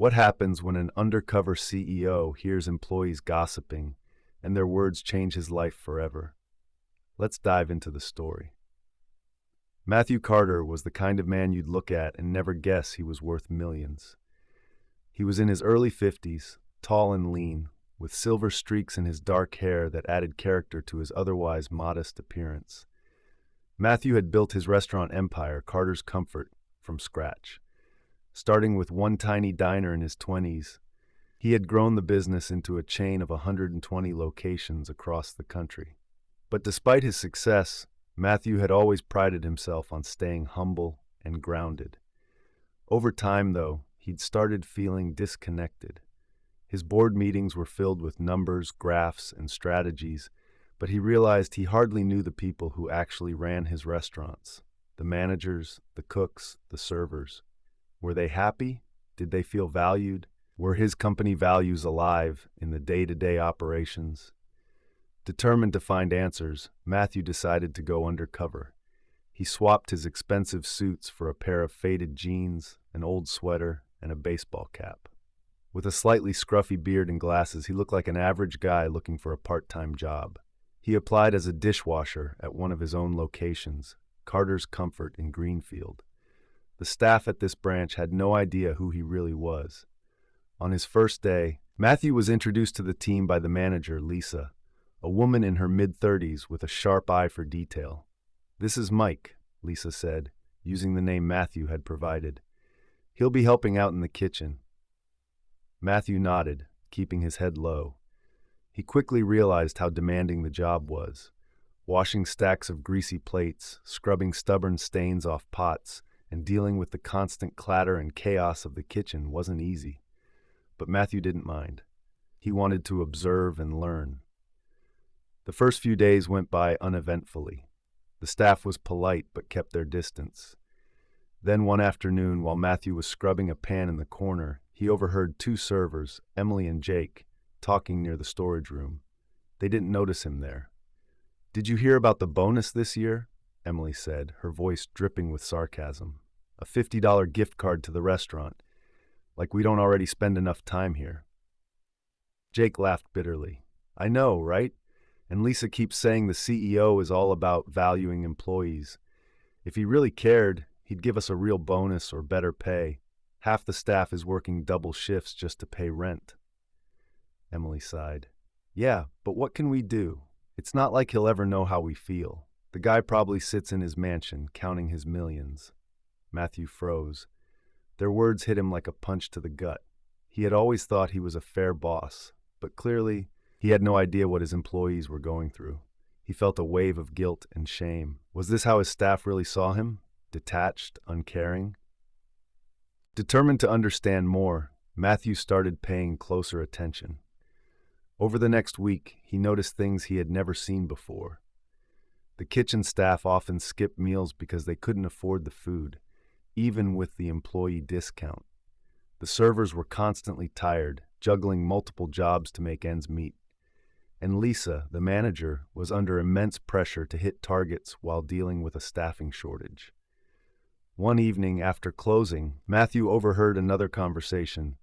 What happens when an undercover CEO hears employees gossiping and their words change his life forever? Let's dive into the story. Matthew Carter was the kind of man you'd look at and never guess he was worth millions. He was in his early 50s, tall and lean, with silver streaks in his dark hair that added character to his otherwise modest appearance. Matthew had built his restaurant empire, Carter's Comfort, from scratch. Starting with one tiny diner in his 20s, he had grown the business into a chain of 120 locations across the country. But despite his success, Matthew had always prided himself on staying humble and grounded. Over time, though, he'd started feeling disconnected. His board meetings were filled with numbers, graphs, and strategies, but he realized he hardly knew the people who actually ran his restaurants: the managers, the cooks, the servers. Were they happy? Did they feel valued? Were his company values alive in the day-to-day operations? Determined to find answers, Matthew decided to go undercover. He swapped his expensive suits for a pair of faded jeans, an old sweater, and a baseball cap. With a slightly scruffy beard and glasses, he looked like an average guy looking for a part-time job. He applied as a dishwasher at one of his own locations, Carter's Comfort in Greenfield. The staff at this branch had no idea who he really was. On his first day, Matthew was introduced to the team by the manager, Lisa, a woman in her mid-30s with a sharp eye for detail. "This is Mike," Lisa said, using the name Matthew had provided. "He'll be helping out in the kitchen." Matthew nodded, keeping his head low. He quickly realized how demanding the job was. Washing stacks of greasy plates, scrubbing stubborn stains off pots, and dealing with the constant clatter and chaos of the kitchen wasn't easy. But Matthew didn't mind. He wanted to observe and learn. The first few days went by uneventfully. The staff was polite but kept their distance. Then one afternoon, while Matthew was scrubbing a pan in the corner, he overheard two servers, Emily and Jake, talking near the storage room. They didn't notice him there. "Did you hear about the bonus this year?" Emily said, her voice dripping with sarcasm. "A $50 gift card to the restaurant. Like we don't already spend enough time here." Jake laughed bitterly. "I know, right? And Lisa keeps saying the CEO is all about valuing employees. If he really cared, he'd give us a real bonus or better pay. Half the staff is working double shifts just to pay rent." Emily sighed. "Yeah, but what can we do? It's not like he'll ever know how we feel. The guy probably sits in his mansion, counting his millions." Matthew froze. Their words hit him like a punch to the gut. He had always thought he was a fair boss, but clearly, he had no idea what his employees were going through. He felt a wave of guilt and shame. Was this how his staff really saw him? Detached, uncaring? Determined to understand more, Matthew started paying closer attention. Over the next week, he noticed things he had never seen before. The kitchen staff often skipped meals because they couldn't afford the food, even with the employee discount. The servers were constantly tired, juggling multiple jobs to make ends meet. And Lisa, the manager, was under immense pressure to hit targets while dealing with a staffing shortage. One evening after closing, Matthew overheard another conversation,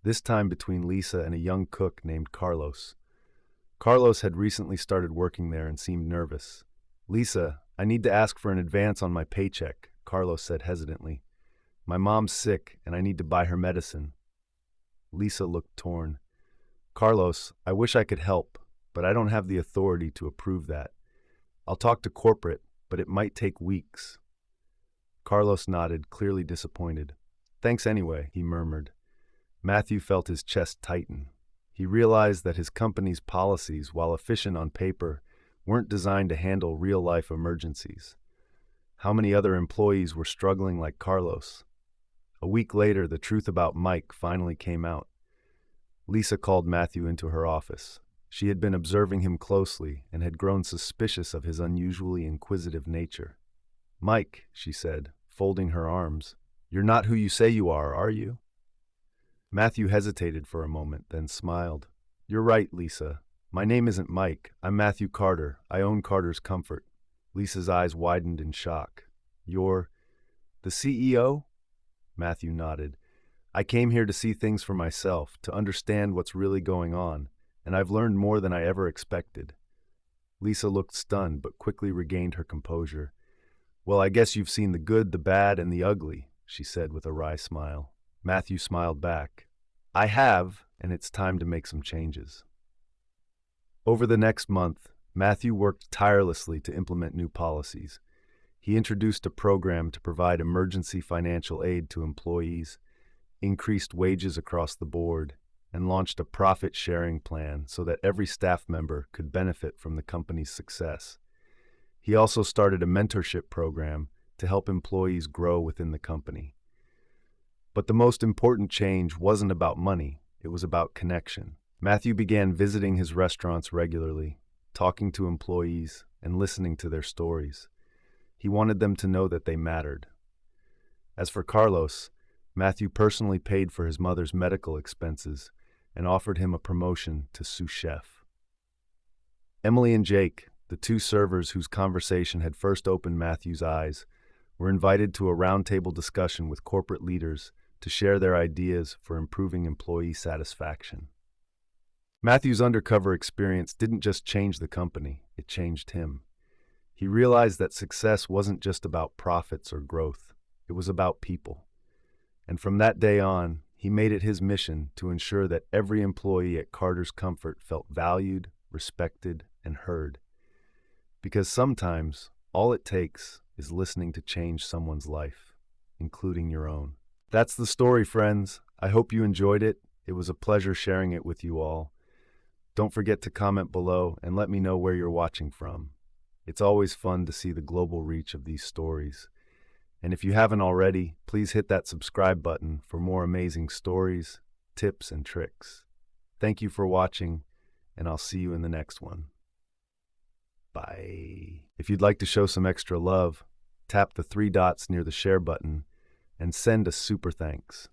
this time between Lisa and a young cook named Carlos. Carlos had recently started working there and seemed nervous. "Lisa, I need to ask for an advance on my paycheck," Carlos said hesitantly. "My mom's sick and I need to buy her medicine." Lisa looked torn. "Carlos, I wish I could help, but I don't have the authority to approve that. I'll talk to corporate, but it might take weeks." Carlos nodded, clearly disappointed. "Thanks anyway," he murmured. Matthew felt his chest tighten. He realized that his company's policies, while efficient on paper, weren't designed to handle real-life emergencies. How many other employees were struggling like Carlos? A week later, the truth about Mike finally came out. Lisa called Matthew into her office. She had been observing him closely and had grown suspicious of his unusually inquisitive nature. "Mike," she said, folding her arms, "you're not who you say you are you?" Matthew hesitated for a moment, then smiled. "You're right, Lisa. My name isn't Mike. I'm Matthew Carter. I own Carter's Comfort." Lisa's eyes widened in shock. "You're the CEO?" Matthew nodded. I came here to see things for myself, to understand what's really going on, and I've learned more than I ever expected. Lisa looked stunned, but quickly regained her composure. Well, I guess you've seen the good, the bad, and the ugly, she said with a wry smile. Matthew smiled back. I have, and it's time to make some changes. Over the next month, Matthew worked tirelessly to implement new policies. He introduced a program to provide emergency financial aid to employees, increased wages across the board, and launched a profit-sharing plan so that every staff member could benefit from the company's success. He also started a mentorship program to help employees grow within the company. But the most important change wasn't about money, it was about connection. Matthew began visiting his restaurants regularly, talking to employees, and listening to their stories. He wanted them to know that they mattered. As for Carlos, Matthew personally paid for his mother's medical expenses and offered him a promotion to sous chef. Emily and Jake, the two servers whose conversation had first opened Matthew's eyes, were invited to a roundtable discussion with corporate leaders to share their ideas for improving employee satisfaction. Matthew's undercover experience didn't just change the company, it changed him. He realized that success wasn't just about profits or growth, it was about people. And from that day on, he made it his mission to ensure that every employee at Carter's Comfort felt valued, respected, and heard. Because sometimes, all it takes is listening to change someone's life, including your own. That's the story, friends. I hope you enjoyed it. It was a pleasure sharing it with you all. Don't forget to comment below and let me know where you're watching from. It's always fun to see the global reach of these stories. And if you haven't already, please hit that subscribe button for more amazing stories, tips, and tricks. Thank you for watching, and I'll see you in the next one. Bye. If you'd like to show some extra love, tap the 3 dots near the share button and send a super thanks.